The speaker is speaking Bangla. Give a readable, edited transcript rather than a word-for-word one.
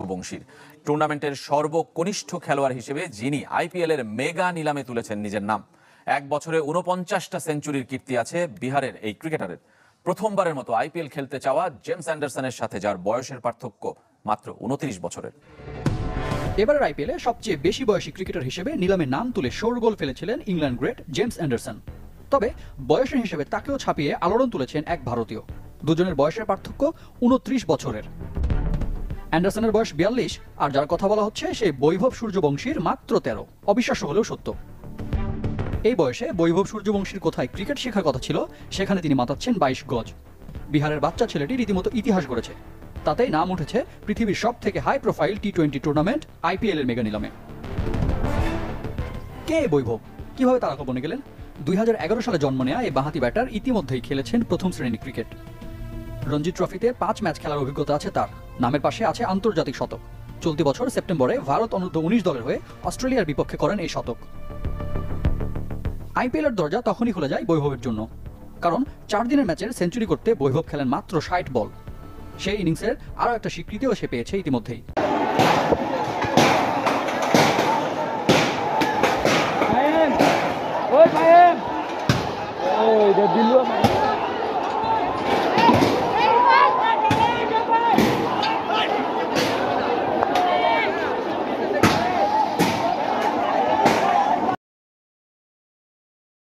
সূর্যবংশীর। টুর্নামেন্টের সর্বকনিষ্ঠ খেলোয়াড় হিসেবে যিনি আইপিএলের মেগা নিলামে তুলেছেন নিজের নাম। এক বছরে ৪৯টা সেঞ্চুরির কীর্তি আছে বিহারের এই ক্রিকেটারের। প্রথমবারের মতো আইপিএল খেলতে চাওয়া জেমস অ্যান্ডারসনের সাথে যার বয়সের পার্থক্য মাত্র ২৯ বছরের। এবারের আইপিএলে সবচেয়ে বেশি বয়সী ক্রিকেটার হিসেবে নিলামে নাম তুলে শোরগোল ফেলেছিলেন ইংল্যান্ড গ্রেট জেমস অ্যান্ডারসন। তবে বয়সের হিসেবে তাকেও ছাপিয়ে আলোড়ন তুলেছেন এক ভারতীয়। দুজনের বয়সের পার্থক্য ২৯ বছরের। অ্যান্ডারসনের বয়স ৪২, আর যার কথা বলা হচ্ছে সে বৈভব সূর্যবংশীর মাত্র ১৩। অবিশ্বাস্য হলেও সত্য। এই বয়সে বৈভব সূর্যবংশীর কোথায় ক্রিকেট শেখার কথা ছিল, সেখানে তিনি মাতাচ্ছেন ২২ গজ। বিহারের বাচ্চা ছেলেটি রীতিমতো ইতিহাস গড়েছে। তাতেই নাম উঠেছে পৃথিবীর সব থেকে হাই প্রোফাইল টি-20 টুর্নামেন্ট আইপিএল এর মেগা নিলামে। কে বৈভব, কিভাবে তারকা বনে গেলেন? ২০১১ সালে জন্ম নেয়া এই বাঁহাতি ব্যাটার ইতিমধ্যেই খেলেছেন প্রথম শ্রেণীর ক্রিকেট। রঞ্জি ট্রফিতে ৫ ম্যাচ খেলার অভিজ্ঞতা আছে তার। নামের পাশে আছে আন্তর্জাতিক শতক। চলতি বছর সেপ্টেম্বরে ভারত অনূর্ধ্ব-১৯ দলের হয়ে অস্ট্রেলিয়ার বিপক্ষে করেন এই শতক। আইপিএলের দরজা তখনই খুলে যায় বৈভবের জন্য, কারণ ৪ দিনের ম্যাচের সেঞ্চুরি করতে বৈভব খেলেন মাত্র ৬০ বল। সেই ইনিংসের আরও একটা স্বীকৃতিও সে পেয়েছে ইতিমধ্যেই। Ôi,